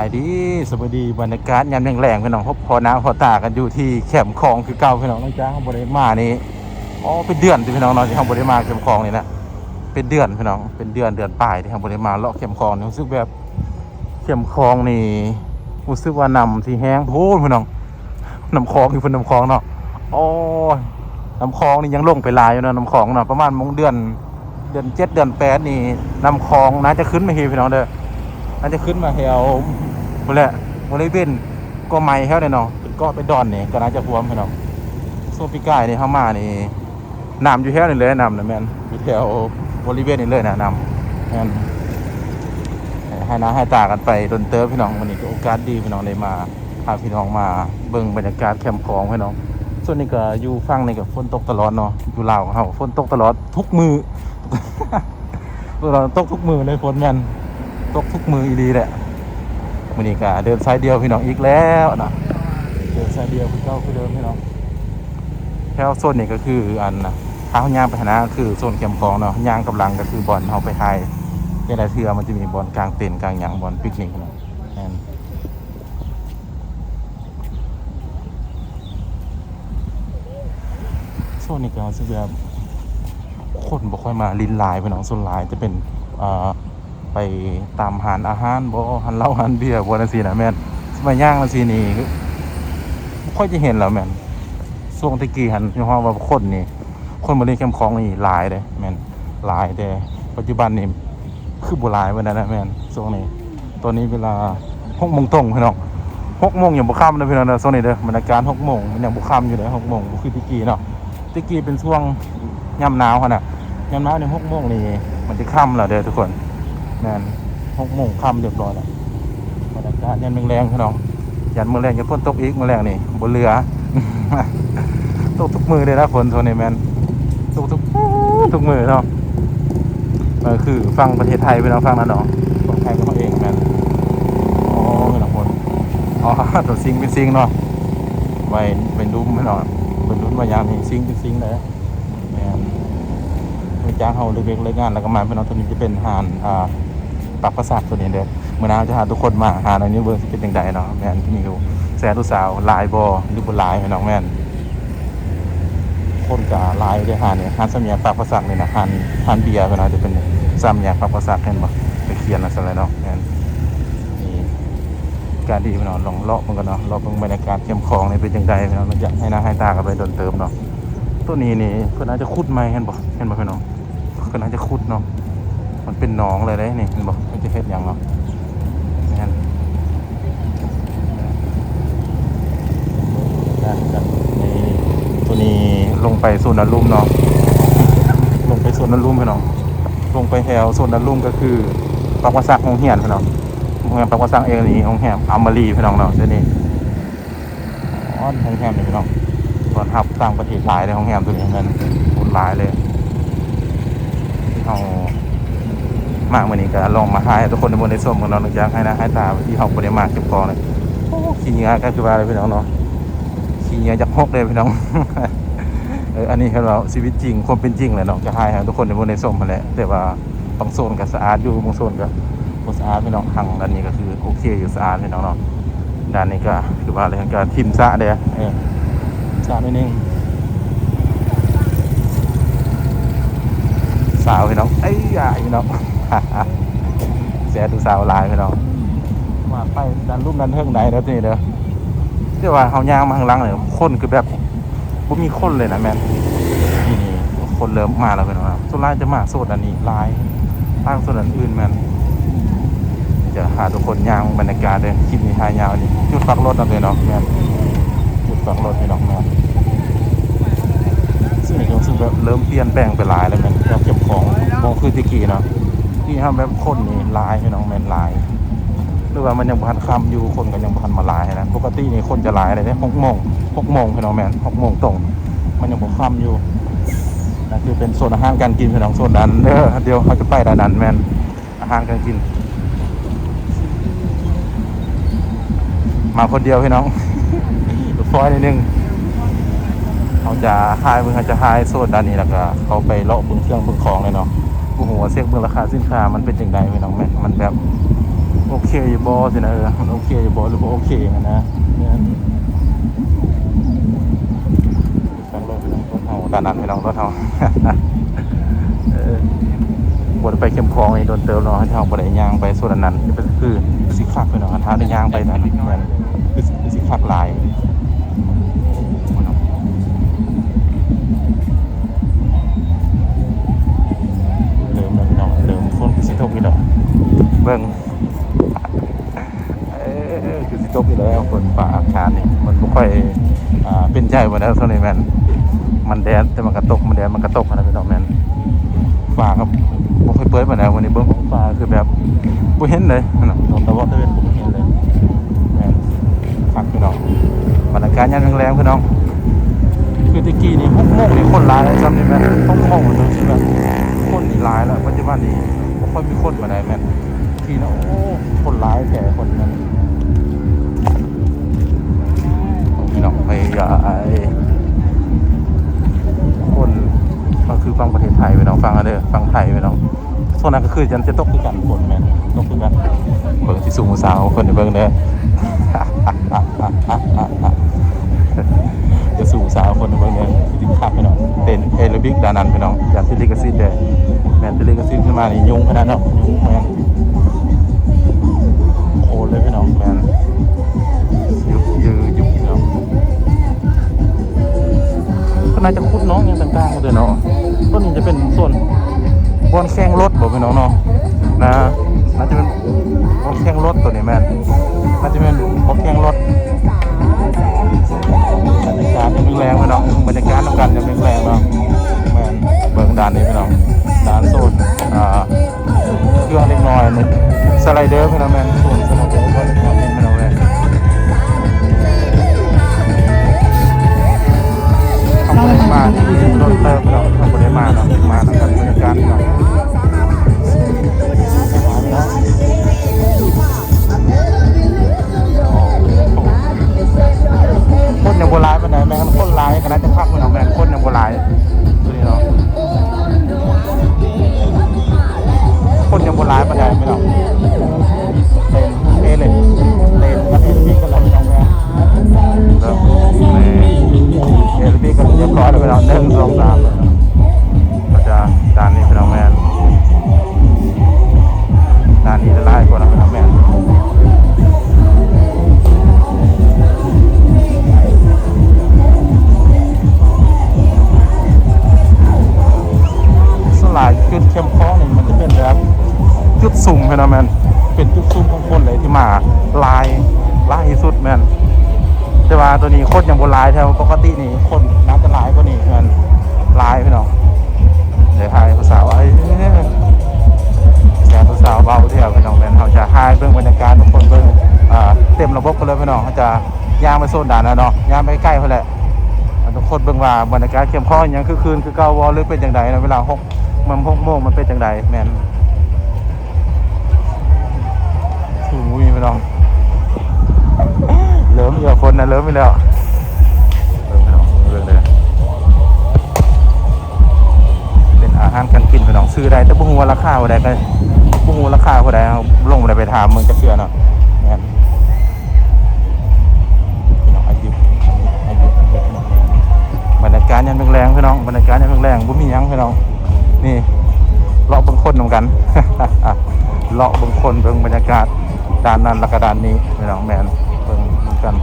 ายดีสวัสดีบรรยากาศยามแรงๆพี่น้องพอน้ำพอตากันอยู่ที่แคมป์คลองคือเก่าพี่น้องน้องจ้าเขาบริมานี่อ๋อเป็นเดือนที่พี่น้องเนาะที่เขาบริมาแคมป์คลองนี่นะเป็นเดือนพี่น้องเป็นเดือนปลายที่เขาบริมาเลาะแคมป์คลองนี่รู้สึกแบบแคมป์คลองนี่รู้สึกว่านำที่แห้งโอ้พี่น้องน้ำคลองคือเพิ่นน้ำคลองเนาะโอ้น้ำคลองนี่ยังลงไปลายอยู่นะน้ำคลองเนาะประมาณมงเดือน7เดือน8นี่น้ำคลองน่าจะขึ้นมาเฮพี่น้องเด้อน่าจะขึ้นมาแถวนั่นแหละบริเวณก็ไม้แถวเนี่ยเนาะเป็นก็เป็นดอนนี่ก็น่าจะท่วมพี่น้องโซนปีกายนี่เข้ามานี่น้ำอยู่แถวนี่เลยน้ำนะแม่นอยู่แถวบริเวณนี้เลยนะน้ำแม่นให้น้าให้ตากันไปดนเติร์พี่น้องวันนี้ก็โอกาสดีพี่น้องได้มาพาพี่น้องมาเบิ่งบรรยากาศแคมป์คลองพี่น้องส่วนนี้ก็อยู่ฝั่งนี่ก็ฝนตกตลอดเนาะอยู่ลาวของเฮาฝนตกตลอดทุกมือ เราตกทุกมือเลยฝนแม่นตกทุกมืออีดีแหละมื้อนี้ก็เดินสายเดียวพี่น้องอีกแล้วนะเดินสายเดียวคือเก่าคือเดิมพี่น้องแถวโซนนี้ก็คืออันนะทางย่างไปหาคือโซนแคมป์คลองเนาะย่างกำลังก็คือบอลเฮาไปไฮแต่ละเทื่อมันจะมีบอลกลางเต็นท์กลางหยังบอลปิกนิกเนาะแม่นโซนนี้ก็สิแบบคนบ่ค่อยมาลิ้นลายพี่น้องส่วนหลายจะเป็นไปตามหานอาหารบ่หันเหล้าหันเบียร์บ่จังซี่นะแม่นสมัยย่างจังซี่นี่บ่ค่อยจะเห็นแล้วแม่นช่วงตะกี้หันยอมว่าคนมาเล่นแคมป์คลองนี่หลายเด้แม่นหลายแต่ปัจจุบันนี่คือบ่หลายปานนั้นนะแม่นช่วงนี้ตอนนี้เวลา 6:00 นตรงพี่น้อง 6:00 นยังบ่ค่ำนะพี่น้องเด้อช่วงนี้เด้อบรรยากาศ 6:00 นมันยังบ่ค่ำอยู่เด้อ 6:00 นบ่คือตะกี้เนาะตะกี้เป็นช่วงยามหนาวหั่นน่ะยามหนาวนี่ 6:00 นนี่มันจะค่ำแล้วเด้อทุกคนแม่น 6:00 นค่ำเรียบร้อยแล้วบรรยากาศยามแรงๆพี่น้องยันมื้อแรงจะฝนตกอีกมื้อแรงนี่บ่เหลือ ตกทุกมื้อเลยนะฝนโทนี่แม่นตกทุกมื้อเนาะคือฟังประเทศไทยพี่น้องฟังนั่นเนาะฝั่งไทยของเขาเองแม่นอ๋อพี่น้องคนอ๋อตัวซิงเป็นซิงเนาะไว้เป็นดุ้มพี่น้องเป็นดุ้มว่ายามนี่ซิงเป็นซิงเลยแม่นไปจ้างเฮาเล็กๆเลิกงานแล้วก็มาพี่น้องตัวนี้จะเป็นหานปรับประสาทตัวนี้เด้อมื้อหน้าจะหาทุกคนมาหาอันนี้เบิ่งสิเป็นจังไดเนาะแม่นที่นี่อยู่แซ่ผู้สาวหลายบ่หรือบ่หลายพี่น้องแม่นคนก็หลายเด้อหานี่หานสำเนียงปรับประสาทนี่นะหานเบียร์พี่น้องจะเป็นสำเนียงปรับประสาทเห็นบ่ไปเขียนนั่นซั่นแหละเนาะแม่นนี่การดีพี่น้องลองเลาะมันกันเนาะเลาะเบิ่งบรรยากาศเข้มคลองนี่เป็นจังไดพี่น้องอยากให้หน้าให้ตากันไปโดนเติมเนาะตัวนี้นี่เพิ่นอาจจะขุดใหม่เห็นบ่พี่น้องเพิ่นอาจจะขุดเนาะมันเป็นหนองเลยเด้นี่เห็นบ่มันจะเฮ็ดหยังเนาะนี่ฮะนี่ตัวนี้ลงไปโซนอลุ่มเนาะลงไปโซนอลุ่มพี่น้องลงไปแถวโซนอลุ่มก็คือปากว่าซักโรงเรียนพี่น้องโรงเรียนปากว่าซักเองนี่โรงแรมอมรีพี่น้องเนาะเดี๋ยวนี้อ๋อโรงแรมนี่พี่น้องตอนรับต่างประเทศหลายเลยโรงแรมตัวนี้มันคนหลายเลยที่เฮามาเมื่อนี้ก็ลองมาให้ทุกคนในบนในส้มของเราหนึ่งอย่างให้นะให้ตาที่เขาบริมาเก็บกองเลยขี้เหงื่อก็คือว่าอะไรพี่น้องเนาะขี้เหงื่อจากฮกเลยพี่น้อง อันนี้คือเราชีวิตจริงความเป็นจริงเลยเนาะจะให้ทุกคนในบนในส้มมาแหละแต่ว่าบางโซนก็สะอาดอยู่บางโซนก็บ่สะอาดพี่น้องทางด้านนี้ก็คือโอเคอยู่สะอาดพี่น้องเนาะด้านนี้ก็คือว่าอะไรก็ทิมสะเด้อสะนิดนึงสาวพี่น้องไอ้ยาพี่น้อง เสียดูสาวลายพี่น้องมาไปดันรูปดันเทิงไหนเด้อทีนี้เด้อเรียกว่าเฮาย่างมาข้างหลังเนี่ยคนคือแบบบ่มีคนเลยนะแม่นนี่คนเริ่มมาแล้วพี่น้องครับส่วนหลายจะมาโซนอันนี้หลายทางโซนอื่นแม่นจะหาทุกคนย่างบรรยากาศเด้อคลิปนี้ถ่ายยาวนี่จุดฝักรถนั่นเลยเนาะแม่นจุดฝักรถพี่น้องแม่นซึ่งนี่ก็รู้สึกแบบเริ่มเปลี่ยนแปลงไปหลายแล้วแม่นเราเก็บของคือตะกี้เนาะที่ทำแบบคนนี่หลายพี่น้องแม่นหลายหรือว่ามันยังบ่ทันค่ำอยู่คนก็ยังบ่ทันมาหลายนะปกตินี่คนจะหลายเลยเด้6:00 นพี่น้องแม่น6:00 นตรงมันยังบ่ค่ำอยู่นั่นคือเป็นโซนอาหารการกินพี่น้องโซนนั้นเด้อเดี๋ยวเขาจะไปด้านนั้นแม่นอาหารการกินมาคนเดียวพี่น้อง ฟอยนิดนึงเขาจะหายเขาจะหายโซนด้านนี้แล้วก็เขาไปเลาะเบิ่งเครื่องเบิ่งของเลยเนาะโอ้โหเช็คเบิ่งราคาสินค้ามันเป็นจังไดพี่น้องแม่นมันแบบ โอเคอยู่บอสินะมันโอเคอยู่บอหรือบ่โอเคกันนะเนี่ยฟังรถเฮาด้านนั้นพี่น้องรถเฮาบ่ได้ไปเข้มคลองไอ้โดนเติมเนาะเฮาบ่ได้ย่างไปส่วนนั้นนี่เป็นคือสิคักพี่น้องถ้าได้ย่างไปนั่นคือสิคักหลายเดิมแล้วพี่น้องเดิมฝนสิตกอีกแล้วเบิ่งคือสิตกอีกแล้วฝนฟ้าอากาศนี่มันบ่ค่อยเป็นใจบ่แล้วเท่านี้แม่นมันแดดแต่มันก็ตกมันแดดมันก็ตกนะพี่น้องแม่นฟ้าก็บ่ค่อยเปิดปานใดวันนี้เบิ่งฟ้าคือแบบบ่เห็นเลยนะแต่ว่าตะเวนบ่เห็นเลยแม่นคักพี่น้องบรรยากาศยามแรงๆพี่น้องคือตะกี้นี่6 โมงนี่คนหลายเลยจำได้ไหม6 โมงมันคือแบบคนนี่หลายแล้วปัจจุบันนี้บ่ค่อยมีคนปานใดแม่นทีนะโอ้คนหลายแท้คนนั้นพี่น้องไปคนก็คือฟังประเทศไทยพี่น้องฟังกันเด้อฟังไทยพี่น้องส่วนนั้นก็คือจะตกคือกันฝนแม่นตกคือกันเบิ่งที่สูงสาวคนเบิ่งเด้อจะสูงสาวคนเบิ่งเด้อที่คักพี่น้องเต้นแอโรบิกด้านนั้นพี่น้องอย่างที่ลิกซิตเด้อแม่นที่ลิกซิตขึ้นมานี่ยุ่งขนาดเนาะยุ่งแม่นโคตรเลยพี่น้องแม่นยุบพี่น้องก็น่าจะคุดน้องอย่างต่างๆเลยเนาะต้นนี้จะเป็นส่วนบอลแข่งรถบอกพี่น้องเนาะนะน่าจะเป็นบอลแข่งรถตัวนี้แม่นน่าจะเป็นบอลแข่งรถบรรยากาศยังมีแรงพี่น้องบรรยากาศต้องการยังมีแรงเนาะแม่นเบิ่งด่านนี้พี่น้องด่านโซนเครื่องเล็กน้อยนี่สไลเดอร์พี่น้องแม่นส่วนสไลเดอร์ก็พี่น้องเลยทำบริมาโดนเติมเราทำบริมาเนาะมาทำการบริการเนาะคนยังโบราณไปไหนแม่งคนร้ายขนาดจะพักมันเอาแม่งคนยังโบราณดูดิเนาะคนยังโบราณไปไหนไม่หรอกเล่นกันพี่กันแล้วไม่ต้องแม่แล้วพี่กันเรียบร้อยแล้วไปแล้ว1 2 3ก็จะด้านนี้เป็นน้องแมนด้านนี้จะไล่กว่านะเป็นน้องแมนสลายจุดเข้มข้นนี่มันจะเป็นแบบจุดสุ่มเป็นน้องแมนเป็นจุดสุ่มของคนเลยที่มาลายสุดแมนแต่ว่าตัวนี้โคตรยังโบราณแถวปกตินี่คนน่าจะลายกว่านี้แมนลายพี่น้องเดี๋ยวให้ภาษาว่าแชร์ภาษาเบาเที่ยวพี่น้องแมนเขาจะให้เบื้องบรรยากาศทุกคนเบื้องเต็มระบบกันเลยพี่น้องเขาจะย่างไปโซนด่านนะเนาะย่างไปใกล้เขาแหละทุกคนเบื้องว่าบรรยากาศเข้มข้นยังคือคืนคือเก่าวอลหรือเป็นอย่างไรนะเวลา6 โมงมันเป็นอย่างไรแมนถูยพี่น้องเริ่มเยอะคนนะเริ่มไปแล้วเริ่มเลยเป็นอาหารการกินพี่น้องซื้อได้แต่บุ้งว่าราคาเท่าใดก็บุ้งว่าราคาเท่าใดลงไปถามมึงจะเชื่อเนาะงั้นพี่น้องอายุบรรยากาศยังแรงพี่น้องบรรยากาศยังแรงบุ้มียังพี่น้องนี่เลาะบางคนนำกันเลาะบางคนเบิ่งบรรยากาศด้านนั้นและก็ด้านนี้พี่น้องแมนเบิ่งกัน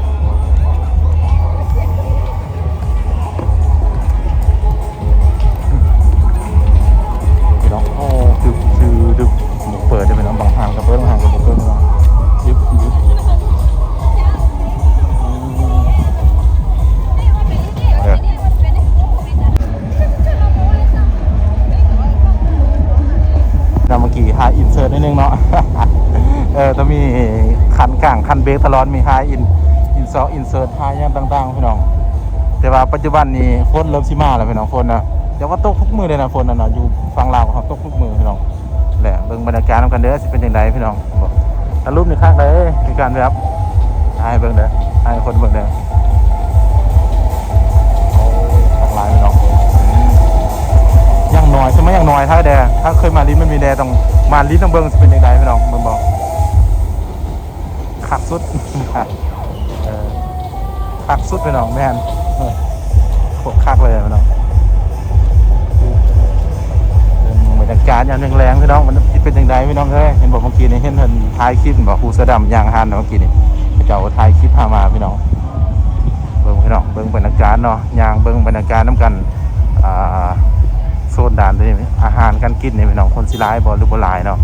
พี่น้องโอ้คือดึกหมูเปิดได้พี่น้องบางทางก็เปิดบางทางก็บ่เปิดพี่น้องยึบเมื่อกี้หาอินเสิร์ตนิดนึงเนาะต้องมีคันกลางคันเบรกตลอดมีหาอินเสิร์ตหาอย่างต่างๆพี่น้องแต่ว่าปัจจุบันนี้ฝนเริ่มสิมาแล้วพี่น้องฝนนะเดี๋ยวว่าตกทุกมือเลยนะฝนนะอยู่ฝั่งลาวเขาตกทุกมือพี่น้องแหละเบิ่งบรรยากาศกันเด้อสิเป็นยังไงพี่น้องถ่ายรูปในข้างเลยมีการแบบให้เบิ่งเด้อให้คนเบิ่งเด้อทางไลน์พี่น้องยังน้อยใช่ไหมยังน้อยถ้าเคยมาลิ้นไม่มีแดต้องมาลิ้นต้องเบิ่งสิเป็นยังไงพี่น้องเบิ่งบอก คักสุดเออคักสุดพี่น้องแม่นโคตรคักเลยพี่น้องบรรยากาศยามแรงๆพี่น้องมันเป็นยังไงพี่น้องเอ้ยเห็นบอกเมื่อกี้นี่เห็นเพิ่นถ่ายคลิปบอกผู้เสื้อดำยางหันเมื่อกี้นี่เจ้าถ่ายคลิปพามาพี่น้องเบิ่งพี่น้องเบิ่งบรรยากาศเนาะยางเบิ่งบรรยากาศน้ำกันโซนด่านตัวนี้อาหารการกินนี่พี่น้องคนสิหลายบ่หรือบ่หลายเนาะ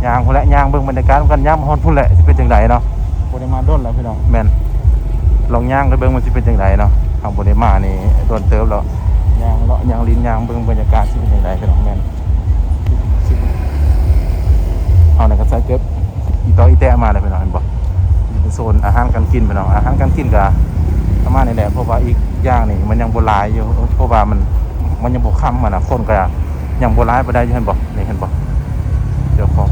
ยางพุ่นแหละยางเบิ่งบรรยากาศน้ำกันย่ำฮอนพุ่นแหละสิเป็นจังไดเนาะบ่ได้มาโดนแล้วพี่น้องแม่นลองย่างไปเบิ่งมันสิเป็นจังไดเนาะทางบ่ได้มานี่โดนเติบแล้วยางเลาะยางลิ้นยางเบิ่งบรรยากาศสิเป็นจังไดพี่น้องแม่นเอาไหนก็ใส่เก็บอีต่ออีแตะมาเลยพี่น้องเห็นบ่เป็นโซนอาหารการกินพี่น้องอาหารการกินก็ประมาณนี้แหละเพราะว่าอีกอย่างนี่มันยังบ่หลายอยู่เพราะว่ามันยังบ่ค่ำน่ะคนก็ยังบ่หลายบ่ได้เห็นบ่นี่เห็นบ่เดี๋ยวของ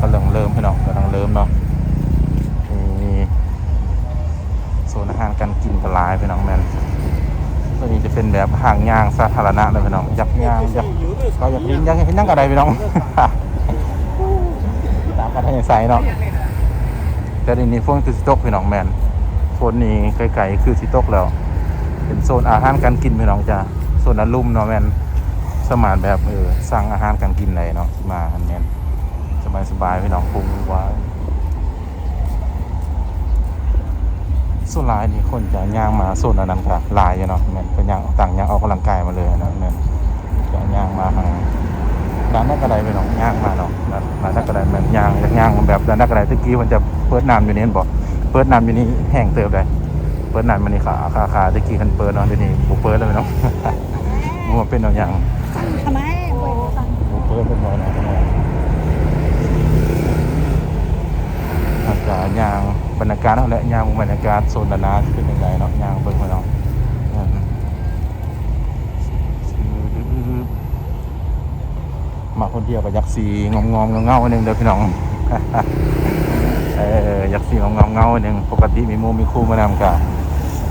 กำลังเริ่มพี่น้องกำลังเริ่มเนาะนี่โซนอาหารการกินก็หลายพี่น้องแม่นตัวนี้จะเป็นแบบห้างย่างสาธารณะเลยพี่น้องอยากย่างอยากก็อยากลิ้นอยากเห็นนั่งก็ได้พี่น้องตามกันให้ใส่เนาะแต่ทีนี้ฝนคือสิตกพี่น้องแมนฝนนี่ไกลๆคือสิตกแล้วเป็นโซนอาหารการกินพี่น้องจ้าโซนอลุ่มเนาะแมนสมานแบบสั่งอาหารการกินเลยเนาะมาแมนสบายๆพี่น้องปรุงไว้ส่วนหลายนี่คนจะย่างมาโซนอันนั้นค่ะลายเนาะแมนเป็นย่างต่างย่างออกกำลังกายมาเลยนะแมนจะย่างมาทางร้านนักกระไดไปหนองย่างมาเนาะร้านนักกระไดมันย่างแบบร้านนักกระไดตะกี้มันจะเปิดน้ำอยู่นี่บอกเปิดน้ำอยู่นี่แห้งเติบเลยเปิดน้ำมันนี่ขาตะกี้คันเปิดเนาะเดี๋ยวนี้บุเปิดแล้วเนาะมันเป็นอย่างทำไมบุเปิดเป็นน้อยนะอากาศย่างบรรยากาศนั่นแหละย่างบรรยากาศโซนด้านหน้าเป็นยังไงเนาะย่างเบิ่งมาเนาะมาคนเดียวกับยักษ์สีงอมเงาๆนึงเด้อพี่น้องยักษ์สีงอมเงานึงปกติมีหมู่มีคู่มานำกะ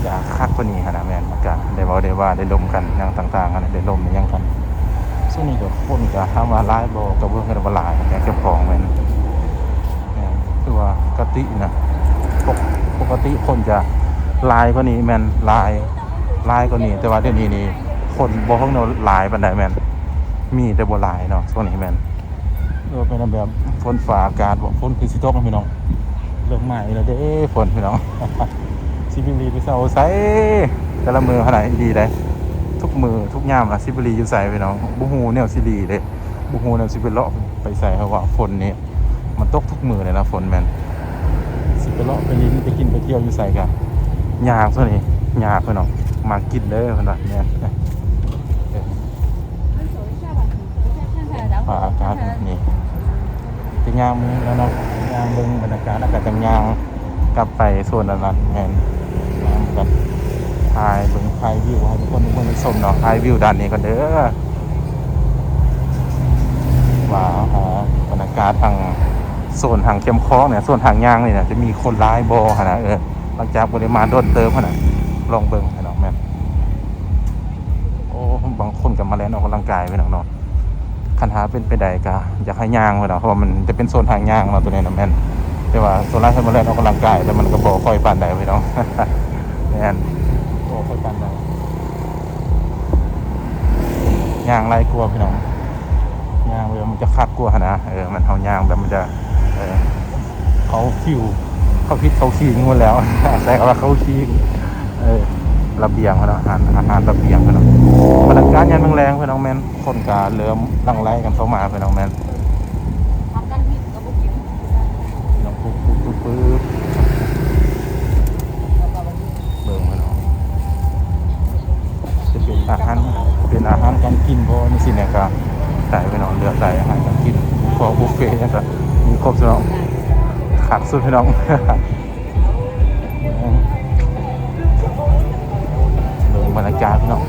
อยากคักกว่านี้ขนาดแม่นมากะได้ว่าได้ลมกันอย่างต่างๆกันได้ลมอย่างกันซึ่งนี่ก็คนก็ทำว่าหลายบ่ก็เบิ่งกันว่าหลายแต่เจ้าของแม่นคือว่ากตินะปกติคนจะลายกว่านี้แม่นลายกว่านี้แต่ว่าเดี๋ยวนี้นี่คนบ่ฮู้เนาะหลายปานใดแม่นมีแต่บ่หลายเนาะช่วงนี้แม่นเป็นแบบฝนฟ้าอากาศบ่ฝนคือสิตกพี่น้องเริ่มใหม่แล้วเด้ฝนพี่น้องซิบิลีไปเซาไสแต่ละมือขนาดดีได้ทุกมือทุกยามล่ะซิบิลีอยู่ใส่พี่น้องบ่ฮู้แนวซิลีเด้บ่ฮู้แนวสิไปเลาะไปใส่เพราะว่าฝนนี่มันตกทุกมือเลยนะฝนแม่นสิไปเลาะไปลิ้นไปกินไปเที่ยวอยู่ใส่กันยากซะนี่ยากพี่น้องมากินเด้อเพิ่นว่าแม่นอากาศนี่จะย่างมือแล้วเนาะย่างเบิ่งบรรยากาศอากาศจังย่างกลับไปส่วนนั้นแม่นย่างกันถ่ายเบิ่งถ่ายวิวให้ทุกคนได้ชมเนาะถ่ายวิวด้านนี้กันเด้อว่าบรรยากาศทางโซนทางเข็มคล้องเนี่ยโซนทางย่างนี่เนี่ยจะมีคนร้ายบ่หั่นน่ะหลังจากบ่ได้มาโดนเติมหั่นน่ะลองเบิ่งให้น้องแม่นโอ้บางคนก็มาแล้วออกกำลังกายไปน้องเนาะคันหาเป็นไปได้ก็อยากให้ย่างไว้เนาะเพราะว่ามันจะเป็นโซนทางย่างเนาะตัวนี้นะแม่นแต่ว่าโซนแรกให้มาเล่นออกกำลังกายแต่มันก็บ่ค่อยปานใดพี่น้องแม่นบ่ค่อยปานใดย่างไรกลัวพี่น้องย่างมันจะคักกลัวนะมันเฮาย่างแบบมันจะเขาคิวเขาพิษเขาขี้งวดแล้วใช่ว่าเขาขี้ระเบียงเนาะอาหารระเบียงเนาะบรรยากาศยามแรงๆพี่น้องแม่นคนก็เริ่มลังไล่กันเข้ามาพี่น้องแม่นทำกันผิดกับบุกินน้องปุ๊บเบิ่งพี่น้องจะเป็นอาหารการกินเพราะนี่สิเนี่ยก็ได้พี่น้องเลือกได้อาหารการกินพอบุฟเฟ่ต์ก็มีครบพี่น้องขาดสุดพี่น้องบรรยากาศพี่น้อง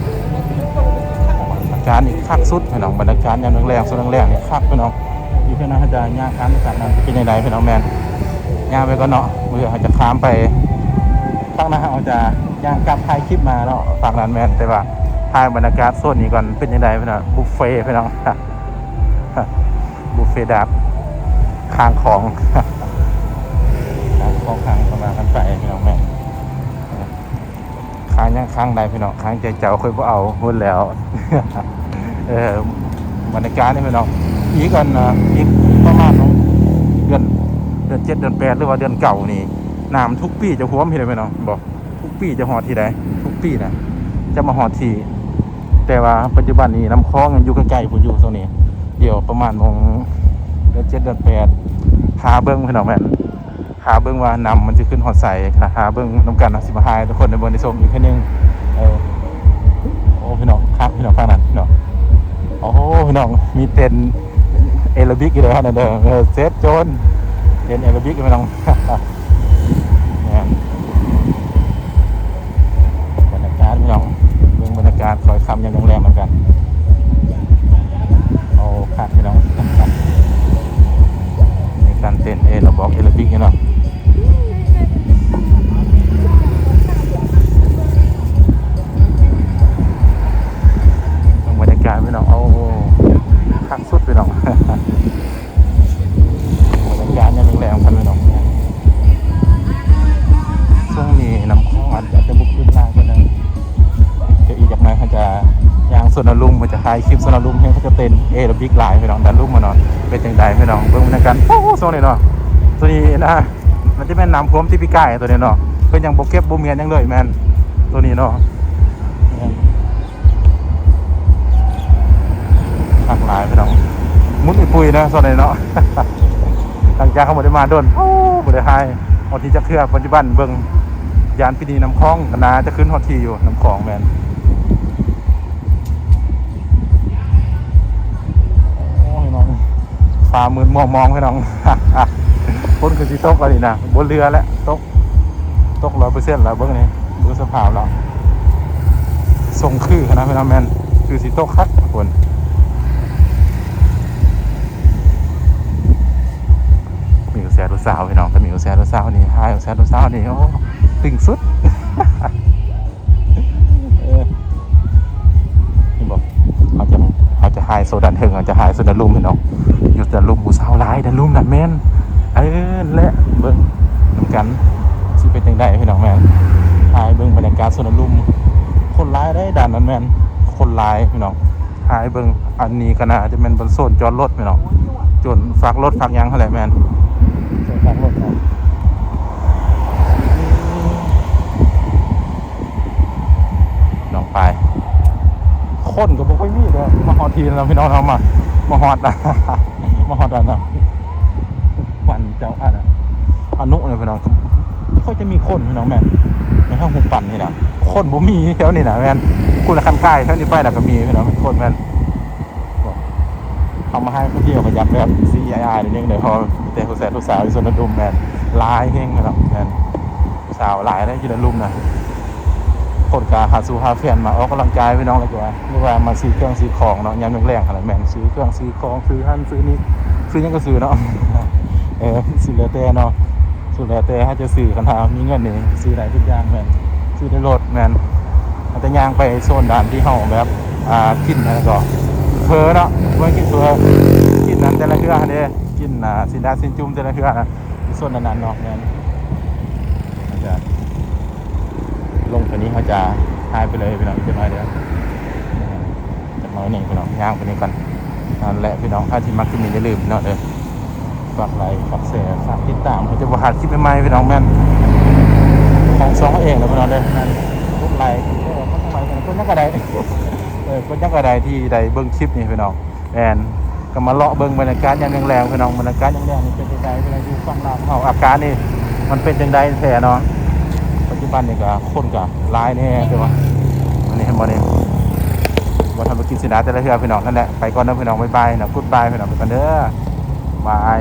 บรรยากาศนี่คักสุดพี่น้องบรรยากาศยามแรงๆสุดแรงๆนี่คักพี่น้องอยู่พี่น้องจะย่างข้ามไปกันนั้นเป็นยังไงพี่น้องแมนย่างไปก็เนาะมืออาจจะข้ามไปฝั่งนั้นเราจะย่างกลับถ่ายคลิปมาเนาะฝั่งนั้นแมนแต่ว่าถ่ายบรรยากาศโซนนี้ก่อนเป็นยังไงพี่น้องบุฟเฟ่พี่น้องบุฟเฟ่ดับข้างของข้างข ของค้างประมาณกันไปพี่น้องแม่ค้างยังค้างใดพี่น้องค้างใจเจ้าค่อยบ่เอาพูดแล้ว บรรยากาศนี่พี่น้องอีกกันอีกประมาณเดือน7 เดือน8หรือว่าเดือนเก่านี่น้ำทุกปีจะท่วมพี่เลยพี่น้องบอกทุกปีจะหอดที่ใดทุกปีนะจะมาหอดที่แต่ว่าปัจจุบันนี้น้ำคลองยังอยู่ใกล้ๆผมอยู่ตรงนี้เดี๋ยวประมาณเดือน7 เดือน8หาเบิ้งพี่น้องแม่นหาเบิ้งว่าน้ำมันจะขึ้นหอดใสหาเบิ้งน้ำกันสิมาหายทุกคนในเบิ้งในชมอีกแค่นึงโอ้พี่น้องครับพี่น้องฟังนั้นพี่น้องโอ้พี่น้องมีเต้นเอโรบิกอยู่เลยฮะนั่นเด้อเซตโจนเต้นเอโรบิกพี่น้อง บรรยากาศพี่น้องเรื่องบรรยากาศคอยคำยังแรงเหมือนกันโอ้ขาดพี่น้องมีการเต้นเราบอกเอโรบิกเนาะบรรยากาศพี่น้องเอาคักสุดพี่น้อง บรรยากาศยังแรงกันพี่น้องช่วงนี้น้ำคลองอาจจะบุกขึ้นล่างกันนะเดี๋ยวอีกจากนั้นเขาจะยางส่วนอารมณ์มันจะถ่ายคลิปส่วนอารมณ์ให้เขาจะเต้นเอโรบิกไลน์พี่น้องดันลุ่มมาเนาะเป็นจังใดพี่น้องเบิ่งบรรยากาศโอ้โหโซนนี้เนาะตัวนี้นะมันจะเป็นน้ำท่วมที่พี่ไก่ตัวนี้เนาะเพิ่นยังบ่เก็บบ่เมียนยังเลยแม่นตัวนี้เนาะหักหลายพี่น้องมุดอีปุยนะโซนนี้เนาะ หลังจากเขาบ่ได้มาโดนโอ้บ่ได้หายฮอดที่จะเคลือปัจจุบันเบิ่งยานพินีน้ำคลองกันนาจะขึ้นฮอดที่อยู่น้ำคลองแม่นโอ้ยน้องฟ้ามืดมองพี่น้อง คนคือสิตกอะไรนะบนเรือแล้วตก100%แล้วเบิ่งนี่เบิ่งสภาพแล้วส่งคือขนาดพี่น้องแม่นคือสิตกคักคนมีแซดสาวพี่น้องก็มีแซดสาวนี่หายแซดสาวนี่โอ้ตึงสุด นี่บอกเขาจะหายโซดันเทิงเขาจะหายโซดันลุ่มพี่น้องอยู่ดันลุ่มบูสาวลายดันลุ่มนั่นแม่นและเบิ้งนำกันสิเป็นยังไงพี่น้องแม่นหายเบิ้งบรรยากาศโซดันลุ่มคนร้ายได้ด่านนั้นแม่นคนร้ายพี่น้องหายเบิ้งอันนี้ก็น่าจะเป็นบนโซนจอดรถพี่น้องจนฝากรถฝากยังเท่าไหร่แม่นฝากรถเนาะน้องไปคนก็บอกว่ามีเลยมาฮอดทีแล้วพี่น้องเอามาฮอดนะ มาฮอดนะปั่นเจ้าอนุเนี่ยพี่น้องไม่ค่อยจะมีคนพี่น้องแม่นในห้องหุบปั่นนี่นะคนบ่มีแถวนี้นะแม่นคุณละคันใกล้แถวนี้ไปแล้วก็มีพี่น้องคนแม่นเอามาให้ผู้เที่ยวประหยัดแบบ CII นิดนึงเดี๋ยวพอแต่ผู้สาวอยู่ส่วนดุมแม่นลายเฮงพี่น้องแม่นสาวหลายได้ที่ดุมนะคนกาหาสู่หาแฟนมาออกกำลังกายพี่น้องเลยว่าไม่ว่ามาซื้อเครื่องซื้อของเนาะยามแรงๆอะไรแม่นซื้อเครื่องซื้อของซื้อหั่นซื้อนี่ซื้อยังก็ซื้อเนาะ ซื้อแล้วแต่เนาะสุดแล้วแต่ถ้าจะซื้อกันหามีเงินนี่ซื้อได้ทุกอย่างแม่นซื้อได้รถแม่นอาจจะย่างไปโซนด่านที่เฮาแบบกินอะไรก็เพอเนาะบ่กินเพอกินนั้นแต่ละเทื่อเด้กินสินดาสินจุ่มแต่ละเทื่อนะโซนนั้นๆเนาะแม่นอาจจะลงตัวนี้เขาจะหายไปเลยพี่น้องจะมาเดี๋ยวจะมาหนึ่งพี่น้องย่างไปนี้ก่อนนั่นแหละพี่น้องถ้าที่มักจะมีอย่าลืมเนาะฝากไลค์ฝากแชร์ฝากติดตามเขาจะบริหารคลิปใหม่ๆพี่น้องแม่นของสองเองนะพี่น้องเลยนั่นทุกไลค์คนทำไมคนยังกระไดคนยังกระไดที่ใดเบิ้งคลิปนี่พี่น้องแอนก็มาเลาะเบิ้งบรรยากาศยังแรงพี่น้องบรรยากาศยังแรงนี่เป็นจังไดพี่น้องอยู่ฝั่งลาวเขาอาการนี่มันเป็นจังไดแท้เนาะปัจจุบันนี่ก็คนก็ร้ายแน่ใช่ไหมอันนี้เห็นบ่เนี่ยบ่ทำไปกินสินะแต่ละเทื่อพี่น้องนั่นแหละไปก่อนนะพี่น้องบ๊ายบายนะกู๊ดบายพี่น้องไปกันเด้อบาย